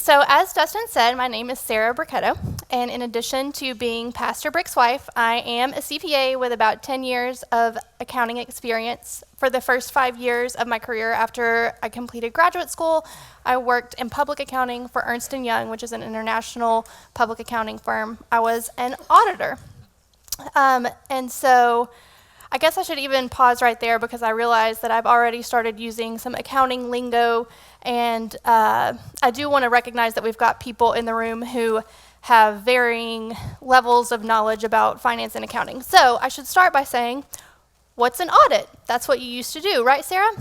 So as Dustin said, my name is Sarah Brichetto, and in addition to being Pastor Brick's wife, I am a CPA with about 10 years of accounting experience. For the first 5 years of my career after I completed graduate school, I worked in public accounting for Ernst & Young, which is an international public accounting firm. I was an auditor. And so I guess I should even pause right there because I realized that I've already started using some accounting lingo, and I do want to recognize that we've got people in the room who have varying levels of knowledge about finance and accounting. So I should start by saying, what's an audit? That's what you used to do, right, Sarah?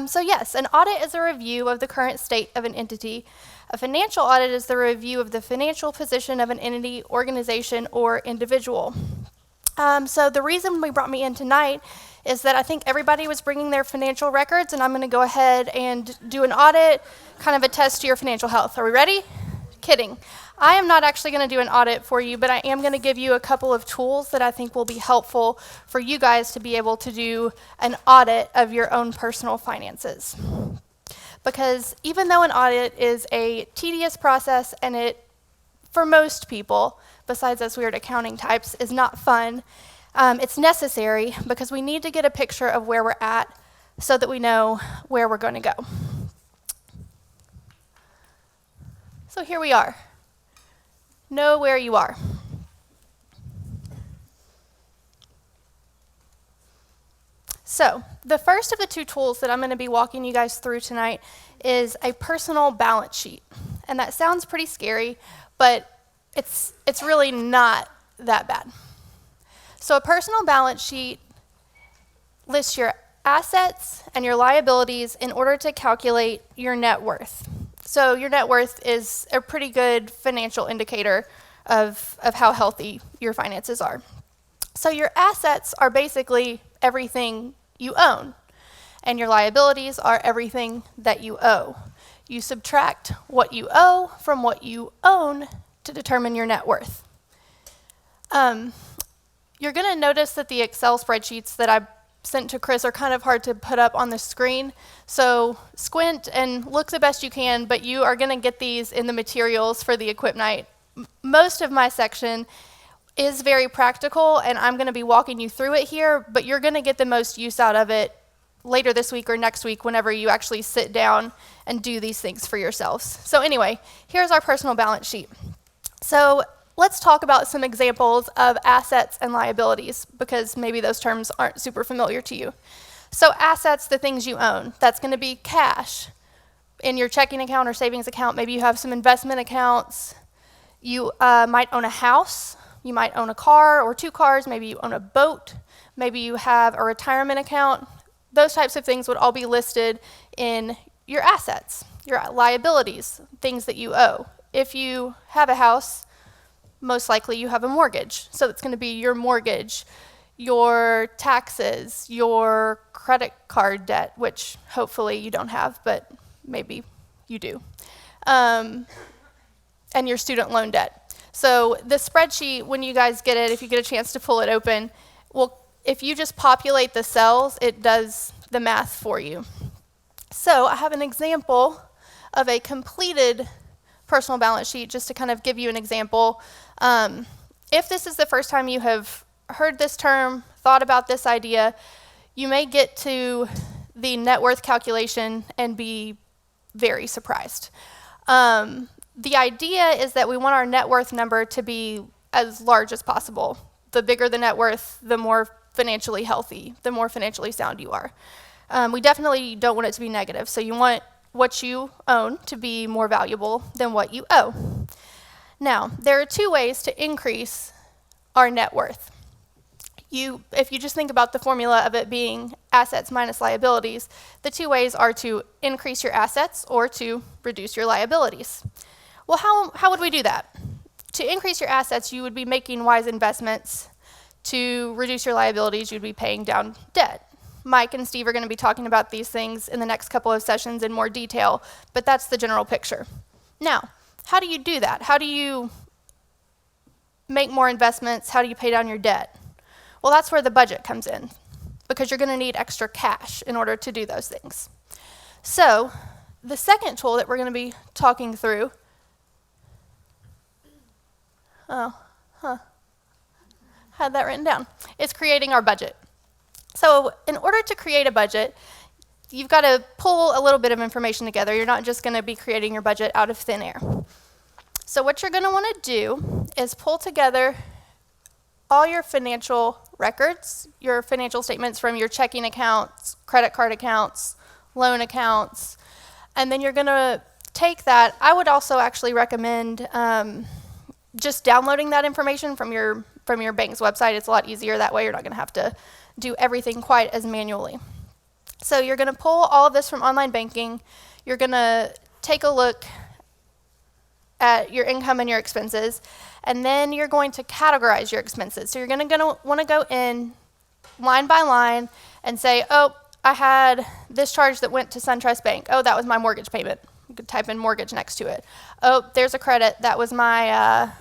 So yes, an audit is a review of the current state of an entity. A financial audit is the review of the financial position of an entity, organization, or individual. So the reason we brought me in tonight is that I think everybody was bringing their financial records, and I'm going to go ahead and do an audit, kind of a test to your financial health. Are we ready? Kidding. I am not actually going to do an audit for you, but I am going to give you a couple of tools that I think will be helpful for you guys to be able to do an audit of your own personal finances. Because even though an audit is a tedious process and it, for most people, besides us weird accounting types, is not fun, it's necessary because we need to get a picture of where we're at so that we know where we're going to go. So here we are. Know where you are. So the first of the two tools that I'm going to be walking you guys through tonight is a personal balance sheet. And that sounds pretty scary, but it's really not that bad. So a personal balance sheet lists your assets and your liabilities in order to calculate your net worth. So your net worth is a pretty good financial indicator of how healthy your finances are. So your assets are basically everything you own, and your liabilities are everything that you owe. You subtract what you owe from what you own to determine your net worth. You're going to notice that the Excel spreadsheets that I sent to Chris are kind of hard to put up on the screen. So squint and look the best you can, but you are going to get these in the materials for the Equip Night. Most of my section is very practical, and I'm going to be walking you through it here, but you're going to get the most use out of it later this week or next week whenever you actually sit down and do these things for yourselves. So anyway, here's our personal balance sheet. So let's talk about some examples of assets and liabilities, because maybe those terms aren't super familiar to you. So assets, the things you own, that's going to be cash in your checking account or savings account. Maybe you have some investment accounts. You might own a house. You might own a car or 2 cars. Maybe you own a boat. Maybe you have a retirement account. Those types of things would all be listed in your assets. Your liabilities, things that you owe. If you have a house, most likely you have a mortgage. So it's going to be your mortgage, your taxes, your credit card debt, which hopefully you don't have, but maybe you do, and your student loan debt. So the spreadsheet, when you guys get it, if you get a chance to pull it open, well, if you just populate the cells, it does the math for you. So I have an example of a completed personal balance sheet just to kind of give you an example. If this is the first time you have heard this term, thought about this idea, you may get to the net worth calculation and be very surprised. The idea is that we want our net worth number to be as large as possible. The bigger the net worth, the more financially healthy, the more financially sound you are. We definitely don't want it to be negative, so you want what you own to be more valuable than what you owe. Now, there are 2 ways to increase our net worth. If you just think about the formula of it being assets minus liabilities, the 2 ways are to increase your assets or to reduce your liabilities. Well, how would we do that? To increase your assets, you would be making wise investments. To reduce your liabilities, you'd be paying down debt. Mike and Steve are going to be talking about these things in the next couple of sessions in more detail, but that's the general picture. Now, how do you do that? How do you make more investments? How do you pay down your debt? Well, that's where the budget comes in, because you're going to need extra cash in order to do those things. So the second tool that we're going to be talking through Had that written down. It's creating our budget. So in order to create a budget, you've got to pull a little bit of information together. You're not just going to be creating your budget out of thin air. So what you're going to want to do is pull together all your financial records, your financial statements from your checking accounts, credit card accounts, loan accounts, and then you're going to take that. I would also actually recommend just downloading that information from your bank's website. It's a lot easier that way. You're not going to have to do everything quite as manually. So you're going to pull all of this from online banking. You're going to take a look at your income and your expenses, and then you're going to categorize your expenses. So you're going to want to go in line by line and say, oh, I had this charge that went to SunTrust Bank. Oh, that was my mortgage payment. You could type in mortgage next to it. Oh, there's a credit. That was my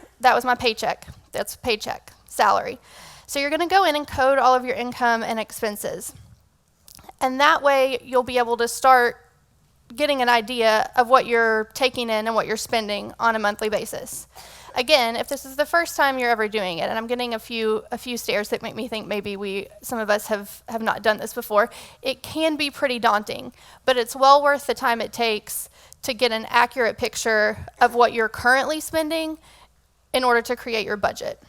paycheck. That's paycheck, salary. So you're going to go in and code all of your income and expenses. And that way you'll be able to start getting an idea of what you're taking in and what you're spending on a monthly basis. Again, if this is the first time you're ever doing it, and I'm getting a few stares that make me think maybe some of us have not done this before, it can be pretty daunting, but it's well worth the time it takes to get an accurate picture of what you're currently spending in order to create your budget.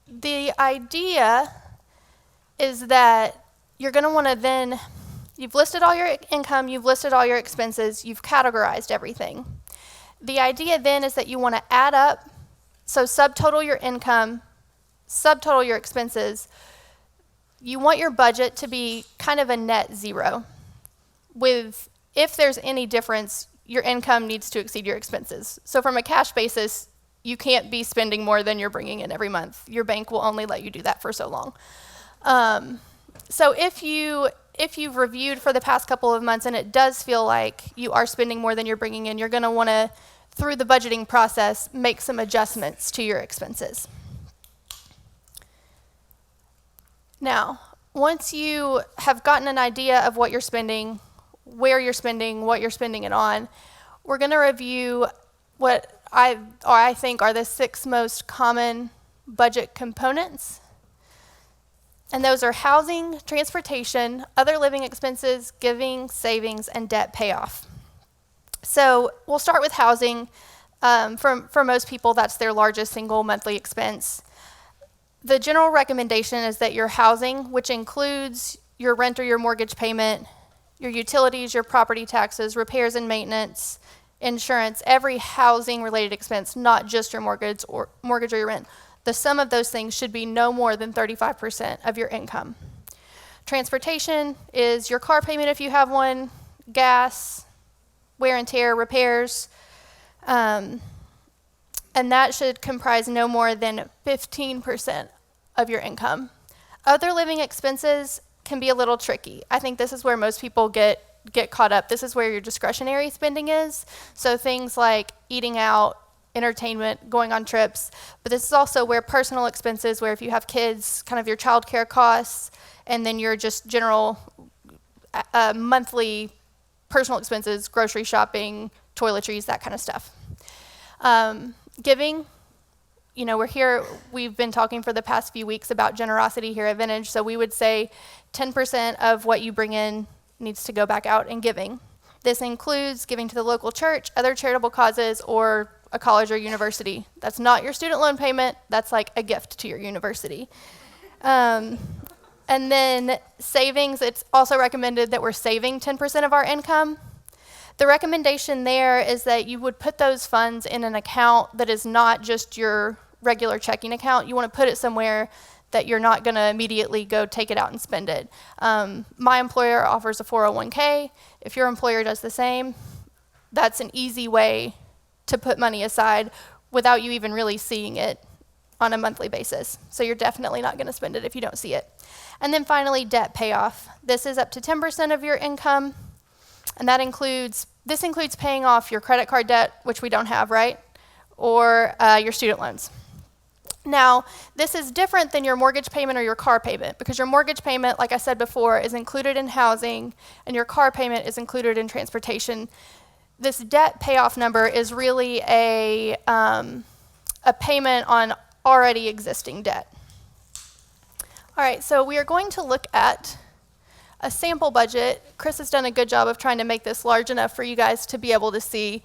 The idea is that you're going to want to then, you've listed all your income, you've listed all your expenses, you've categorized everything. The idea then is that you want to add up, so subtotal your income, subtotal your expenses. You want your budget to be kind of a net zero. With, if there's any difference, your income needs to exceed your expenses. So from a cash basis, you can't be spending more than you're bringing in every month. Your bank will only let you do that for so long. So if you've reviewed for the past couple of months and it does feel like you are spending more than you're bringing in, you're going to want to, through the budgeting process, make some adjustments to your expenses. Now, once you have gotten an idea of what you're spending, where you're spending, what you're spending it on, we're going to review what I think are the 6 most common budget components. And those are housing, transportation, other living expenses, giving, savings, and debt payoff. So we'll start with housing. For most people, that's their largest single monthly expense. The general recommendation is that your housing, which includes your rent or your mortgage payment, your utilities, your property taxes, repairs and maintenance, insurance, every housing-related expense, not just your mortgage or your rent, the sum of those things should be no more than 35% of your income. Transportation is your car payment if you have one, gas, wear and tear, repairs, and that should comprise no more than 15% of your income. Other living expenses can be a little tricky. I think this is where most people get caught up. This is where your discretionary spending is. So things like eating out, entertainment, going on trips, but this is also where personal expenses, where if you have kids, kind of your childcare costs, and then your just general monthly personal expenses, grocery shopping, toiletries, that kind of stuff. Giving, we've been talking for the past few weeks about generosity here at Vintage, so we would say 10% of what you bring in needs to go back out in giving. This includes giving to the local church, other charitable causes, or a college or university. That's not your student loan payment, that's like a gift to your university. And then savings, it's also recommended that we're saving 10% of our income. The recommendation there is that you would put those funds in an account that is not just your regular checking account. You want to put it somewhere that you're not going to immediately go take it out and spend it. My employer offers a 401k. If your employer does the same, that's an easy way to put money aside without you even really seeing it on a monthly basis. So you're definitely not going to spend it if you don't see it. And then finally, debt payoff. This is up to 10% of your income, and this includes paying off your credit card debt, which we don't have, right? Or your student loans. Now, this is different than your mortgage payment or your car payment, because your mortgage payment, like I said before, is included in housing, and your car payment is included in transportation. this debt payoff number is really a payment on already existing debt. All right, so we are going to look at a sample budget. Chris has done a good job of trying to make this large enough for you guys to be able to see.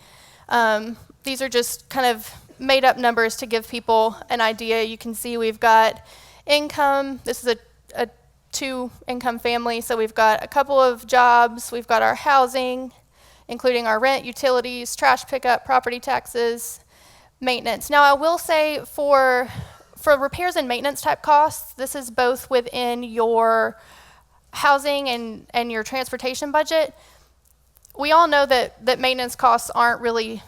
These are just kind of made up numbers to give people an idea. You can see we've got income. This is a two-income family, so we've got a couple of jobs. We've got our housing, including our rent, utilities, trash pickup, property taxes, maintenance. Now, I will say for repairs and maintenance type costs, this is both within your housing and your transportation budget. We all know that maintenance costs aren't really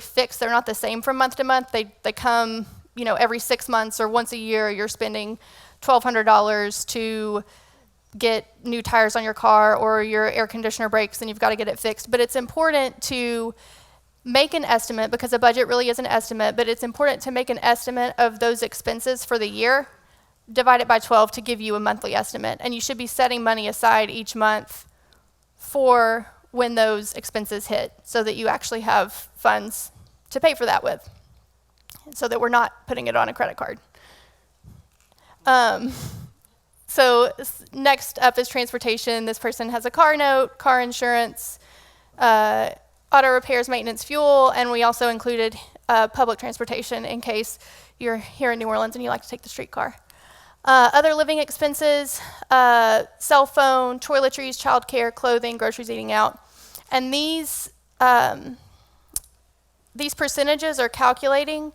fixed. They're not the same from month to month. They come, every 6 months or once a year. You're spending $1,200 to get new tires on your car, or your air conditioner breaks and you've got to get it fixed. But it's important to make an estimate, because a budget really is an estimate, but it's important to make an estimate of those expenses for the year, divide it by 12 to give you a monthly estimate. And you should be setting money aside each month for when those expenses hit, so that you actually have funds to pay for that with, so that we're not putting it on a credit card. So next up is transportation. This person has a car note, car insurance, auto repairs, maintenance, fuel, and we also included public transportation in case you're here in New Orleans and you like to take the streetcar. Other living expenses, cell phone, toiletries, childcare, clothing, groceries, eating out. And these percentages are calculating.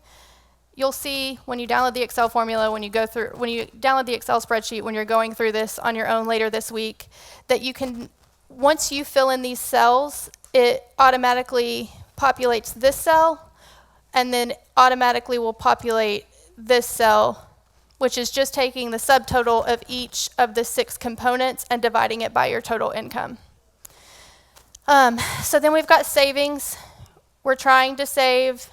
You'll see when you download the Excel formula, when you download the Excel spreadsheet, when you're going through this on your own later this week, that you can, once you fill in these cells, it automatically populates this cell, and then automatically will populate this cell, which is just taking the subtotal of each of the 6 components and dividing it by your total income. So then we've got savings. We're trying to save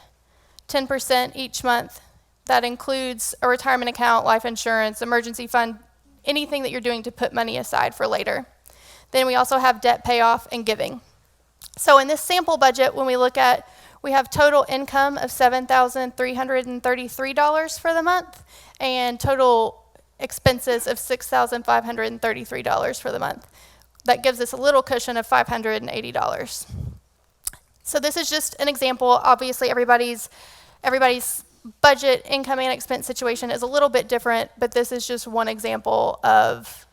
10% each month. That includes a retirement account, life insurance, emergency fund, anything that you're doing to put money aside for later. Then we also have debt payoff and giving. So in this sample budget, when we look at, we have total income of $7,333 for the month, and total expenses of $6,533 for the month. That gives us a little cushion of $580. So this is just an example. Obviously, everybody's budget, income, and expense situation is a little bit different, but this is just one example of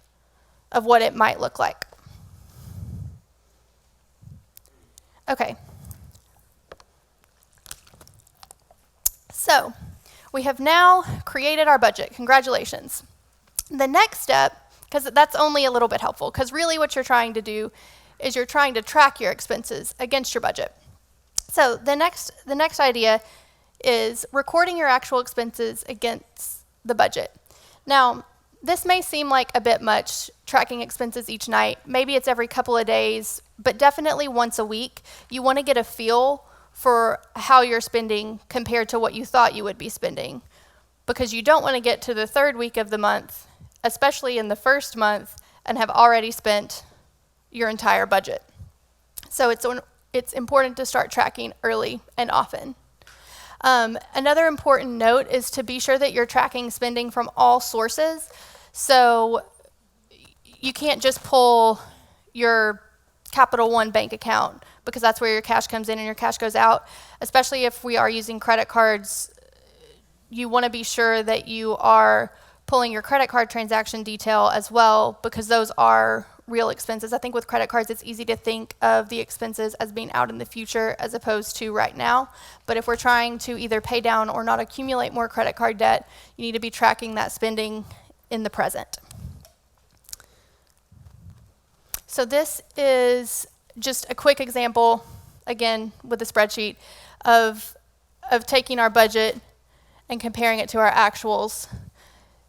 what it might look like. Okay. So we have now created our budget. Congratulations. The next step, because that's only a little bit helpful, because really what you're trying to do is you're trying to track your expenses against your budget. So the next idea is recording your actual expenses against the budget. Now, this may seem like a bit much, tracking expenses each night. Maybe it's every couple of days, but definitely once a week. You want to get a feel for how you're spending compared to what you thought you would be spending, because you don't want to get to the 3rd week of the month, especially in the 1st month, and have already spent your entire budget. So it's important to start tracking early and often. Another important note is to be sure that you're tracking spending from all sources. So you can't just pull your Capital One bank account, because that's where your cash comes in and your cash goes out. Especially if we are using credit cards, you want to be sure that you are pulling your credit card transaction detail as well, because those are real expenses. I think with credit cards, it's easy to think of the expenses as being out in the future as opposed to right now. But if we're trying to either pay down or not accumulate more credit card debt, you need to be tracking that spending in the present. So this is just a quick example, again, with a spreadsheet of taking our budget and comparing it to our actuals.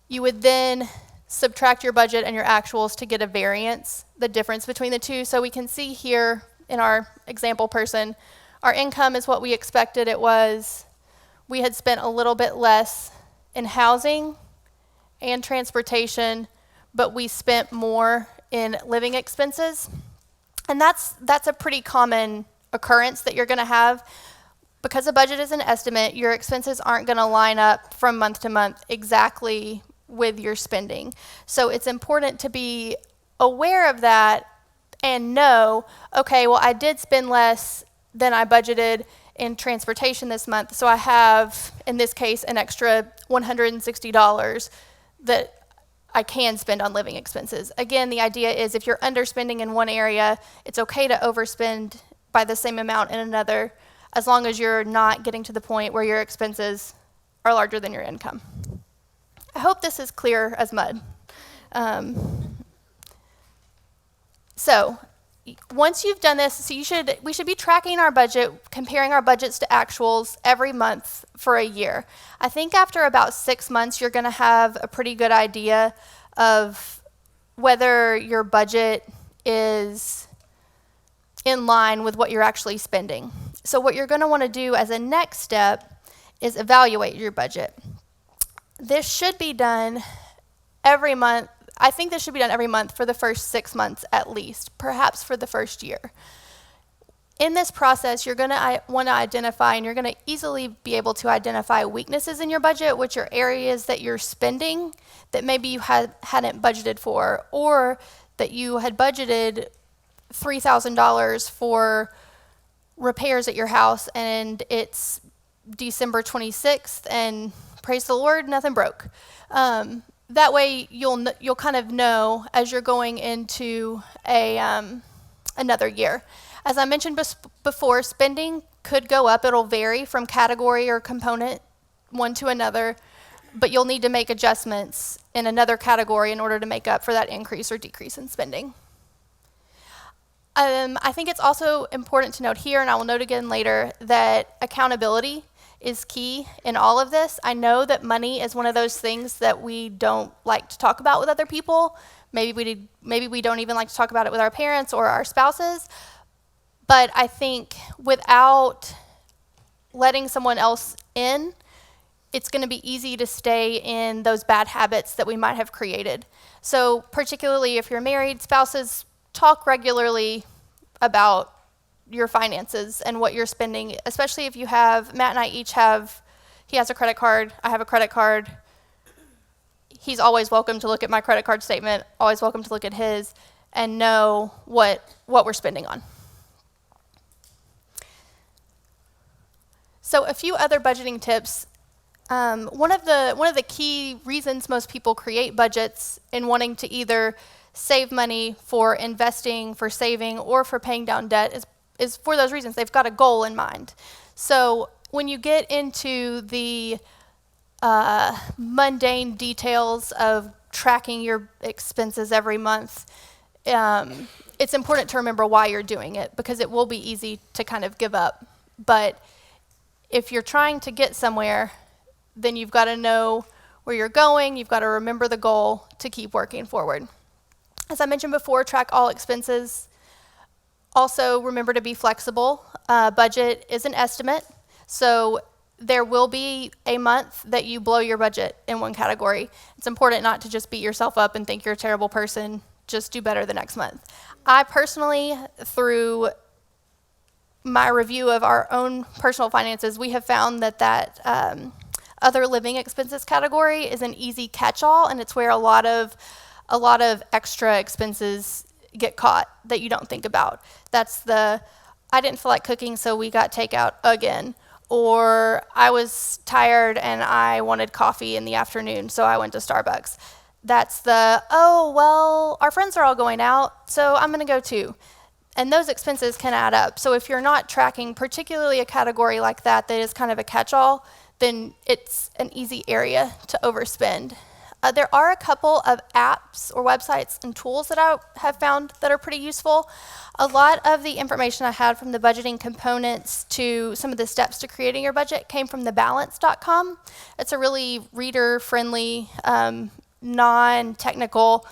You would then subtract your budget and your actuals to get a variance, the difference between the two. So we can see here in our example person, our income is what we expected it was. We had spent a little bit less in housing and transportation, but we spent more in living expenses. And that's a pretty common occurrence that you're going to have. Because a budget is an estimate, your expenses aren't going to line up from month to month exactly with your spending. So it's important to be aware of that and know, okay, well, I did spend less than I budgeted in transportation this month, so I have, in this case, an extra $160 that I can spend on living expenses. Again, the idea is if you're underspending in one area, it's okay to overspend by the same amount in another, as long as you're not getting to the point where your expenses are larger than your income. I hope this is clear as mud. So once you've done this, we should be tracking our budget, comparing our budgets to actuals every month for a year. I think after about 6 months, you're going to have a pretty good idea of whether your budget is in line with what you're actually spending. So what you're going to want to do as a next step is evaluate your budget. This should be done every month. I think this should be done every month for the first 6 months at least, perhaps for the first year. In this process, you're going to want to identify, and you're going to easily be able to identify weaknesses in your budget, which are areas that you're spending that maybe you hadn't budgeted for, or that you had budgeted $3,000 for repairs at your house and it's December 26th and praise the Lord, nothing broke. That way you'll kind of know as you're going into another year. As I mentioned before, spending could go up. It'll vary from category or component one to another, but you'll need to make adjustments in another category in order to make up for that increase or decrease in spending. I think it's also important to note here, and I will note again later, that accountability is key in all of this. I know that money is one of those things that we don't like to talk about with other people. Maybe we don't even like to talk about it with our parents or our spouses. But I think without letting someone else in, it's going to be easy to stay in those bad habits that we might have created. So particularly if you're married, spouses talk regularly about your finances and what you're spending, especially if you have, Matt and I each have, he has a credit card, I have a credit card. He's always welcome to look at my credit card statement, always welcome to look at his, and know what we're spending on. So a few other budgeting tips. One of the key reasons most people create budgets in wanting to either save money for investing, for saving, or for paying down debt is for those reasons. They've got a goal in mind. So when you get into the mundane details of tracking your expenses every month, it's important to remember why you're doing it, because it will be easy to kind of give up. But if you're trying to get somewhere, then you've got to know where you're going. You've got to remember the goal to keep working forward. As I mentioned before, track all expenses. Also, remember to be flexible. Budget is an estimate, so there will be a month that you blow your budget in one category. It's important not to just beat yourself up and think you're a terrible person. Just do better the next month. I personally, through my review of our own personal finances, we have found that other living expenses category is an easy catch-all, and it's where a lot of extra expenses get caught that you don't think about. That's I didn't feel like cooking, so we got takeout again. Or I was tired and I wanted coffee in the afternoon, so I went to Starbucks. That's our friends are all going out, so I'm going to go too. And those expenses can add up. So if you're not tracking particularly a category like that is kind of a catch-all, then it's an easy area to overspend. There are a couple of apps or websites and tools that I have found that are pretty useful. A lot of the information I had from the budgeting components to some of the steps to creating your budget came from thebalance.com. It's a really reader-friendly, non-technical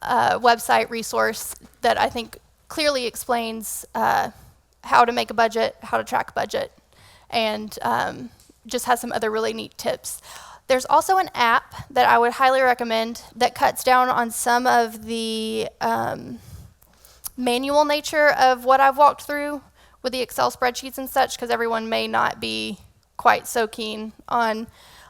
website resource that I think clearly explains how to make a budget, how to track a budget, and just has some other really neat tips. There's also an app that I would highly recommend that cuts down on some of the manual nature of what I've walked through with the Excel spreadsheets and such, because everyone may not be quite so keen on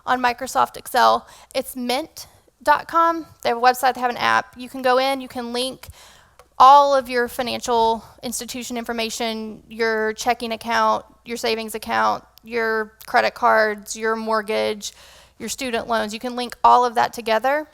Microsoft Excel. It's mint.com. They have a website, they have an app. You can go in, you can link all of your financial institution information, your checking account, your savings account, your credit cards, your mortgage, your student loans. You can link all of that together.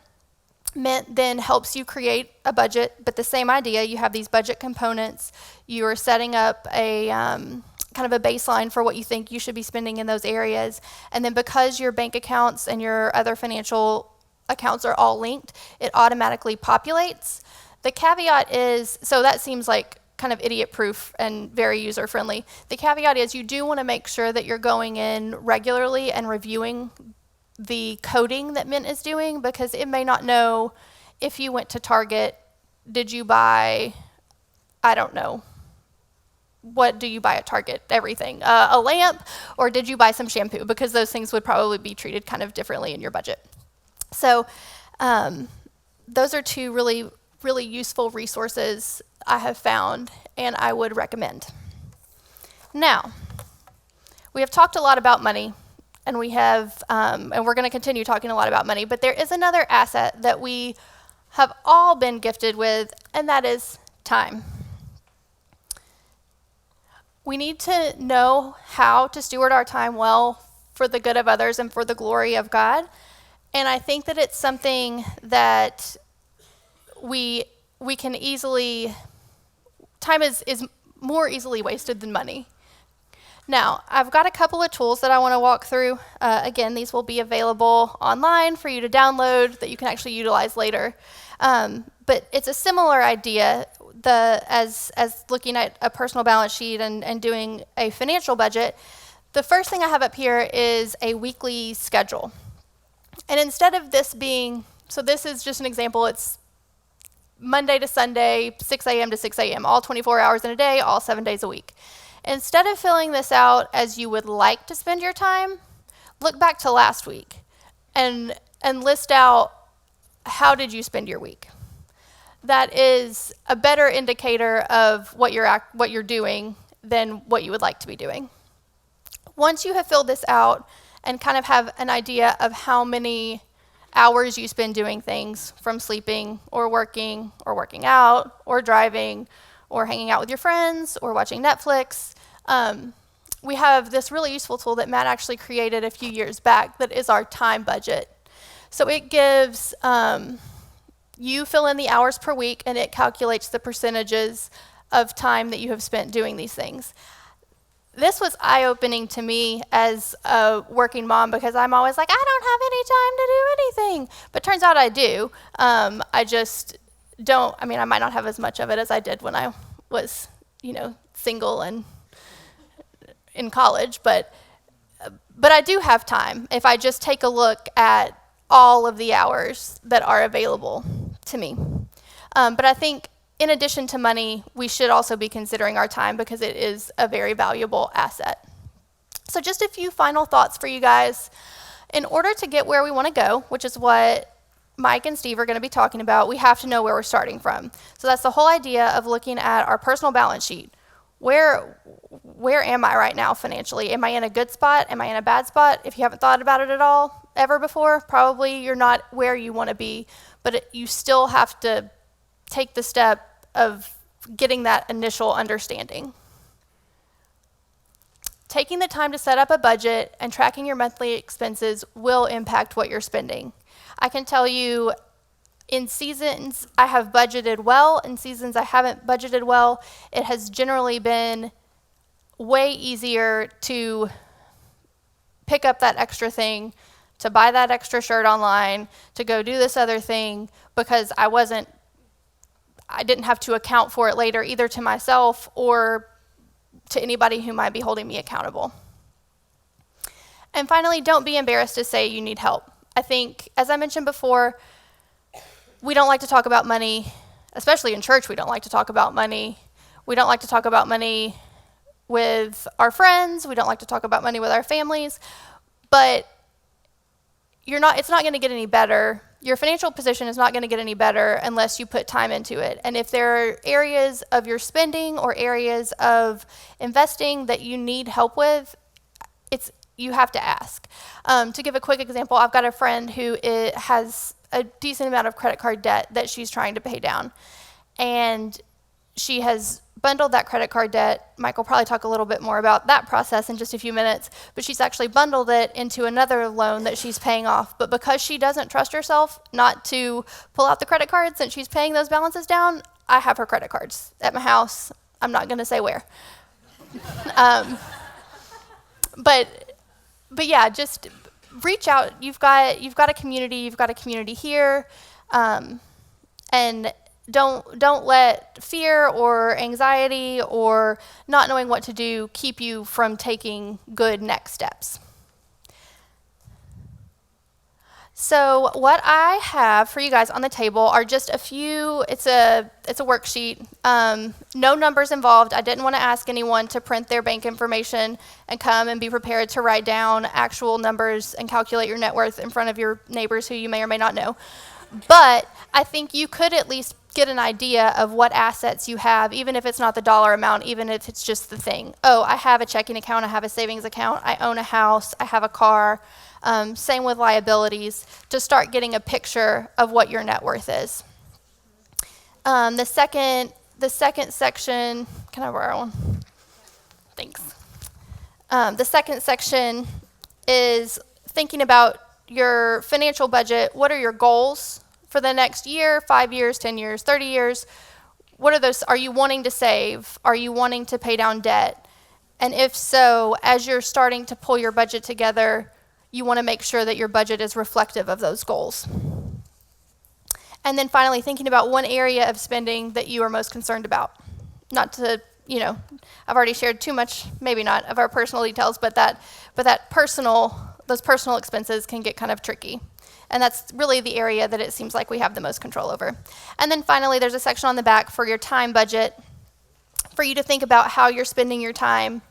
Mint then helps you create a budget, but the same idea, you have these budget components. You are setting up a kind of a baseline for what you think you should be spending in those areas. And then because your bank accounts and your other financial accounts are all linked, it automatically populates. The caveat is, so that seems like kind of idiot-proof and very user-friendly. The caveat is you do want to make sure that you're going in regularly and reviewing the coding that Mint is doing, because it may not know if you went to Target, did you buy, I don't know, what do you buy at Target? Everything. A lamp, or did you buy some shampoo? Because those things would probably be treated kind of differently in your budget. So those are two really useful resources I have found and I would recommend. Now, we have talked a lot about money, and we have, and we're going to continue talking a lot about money, but there is another asset that we have all been gifted with, and that is time. We need to know how to steward our time well for the good of others and for the glory of God. And I think that it's something that we can easily, time is more easily wasted than money. Now, I've got a couple of tools that I want to walk through. Again, these will be available online for you to download that you can actually utilize later. But it's a similar idea as looking at a personal balance sheet and doing a financial budget. The first thing I have up here is a weekly schedule. And instead of this being, so this is just an example, it's Monday to Sunday, 6 a.m. to 6 a.m., all 24 hours in a day, all 7 days a week. Instead of filling this out as you would like to spend your time, look back to last week and list out how did you spend your week. That is a better indicator of what you're doing than what you would like to be doing. Once you have filled this out and kind of have an idea of how many hours you spend doing things, from sleeping or working out or driving or hanging out with your friends or watching Netflix, we have this really useful tool that Matt actually created a few years back that is our time budget. So it gives, you fill in the hours per week and it calculates the percentages of time that you have spent doing these things. This was eye-opening to me as a working mom, because I'm always like, I don't have any time to do anything. But turns out I do. I just don't, I might not have as much of it as I did when I was, single and in college, but I do have time if I just take a look at all of the hours that are available to me. But I think in addition to money, we should also be considering our time, because it is a very valuable asset. So just a few final thoughts for you guys. In order to get where we want to go, which is what Mike and Steve are going to be talking about, we have to know where we're starting from. So that's the whole idea of looking at our personal balance sheet. Where am I right now financially? Am I in a good spot? Am I in a bad spot? If you haven't thought about it at all ever before, probably you're not where you want to be, but you still have to take the step of getting that initial understanding. Taking the time to set up a budget and tracking your monthly expenses will impact what you're spending. I can tell you, in seasons I have budgeted well, in seasons I haven't budgeted well, it has generally been way easier to pick up that extra thing, to buy that extra shirt online, to go do this other thing, because I didn't have to account for it later, either to myself or to anybody who might be holding me accountable. And finally, don't be embarrassed to say you need help. I think, as I mentioned before, we don't like to talk about money, especially in church. We don't like to talk about money. We don't like to talk about money with our friends. We don't like to talk about money with our families. But it's not going to get any better your financial position is not going to get any better unless you put time into it. And if there are areas of your spending or areas of investing that you need help with, you have to ask. To give a quick example, I've got a friend who has a decent amount of credit card debt that she's trying to pay down. And she has bundled that credit card debt. Mike will probably talk a little bit more about that process in just a few minutes, but she's actually bundled it into another loan that she's paying off. But because she doesn't trust herself not to pull out the credit cards and she's paying those balances down, I have her credit cards at my house. I'm not going to say where. But yeah, just reach out. You've got a community. You've got a community here, and don't let fear or anxiety or not knowing what to do keep you from taking good next steps. So what I have for you guys on the table are just a few, it's a worksheet, no numbers involved. I didn't want to ask anyone to print their bank information and come and be prepared to write down actual numbers and calculate your net worth in front of your neighbors who you may or may not know. But I think you could at least get an idea of what assets you have, even if it's not the dollar amount, even if it's just the thing. Oh, I have a checking account, I have a savings account, I own a house, I have a car. Same with liabilities, to start getting a picture of what your net worth is. The second section, can I borrow one? Thanks. The second section is thinking about your financial budget. What are your goals for the next year, 5 years, 10 years, 30 years? What are those? Are you wanting to save? Are you wanting to pay down debt? And if so, as you're starting to pull your budget together, you want to make sure that your budget is reflective of those goals. And then finally, thinking about one area of spending that you are most concerned about. Not to, I've already shared too much, maybe not, of our personal details, but those personal expenses can get kind of tricky. And that's really the area that it seems like we have the most control over. And then finally, there's a section on the back for your time budget, for you to think about how you're spending your time,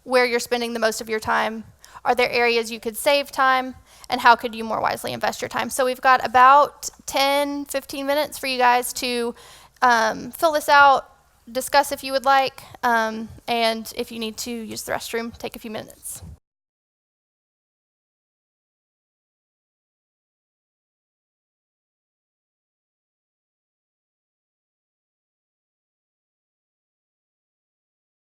where you're spending the most of your time. Are there areas you could save time, and how could you more wisely invest your time? So we've got about 10, 15 minutes for you guys to fill this out, discuss if you would like, and if you need to use the restroom, take a few minutes.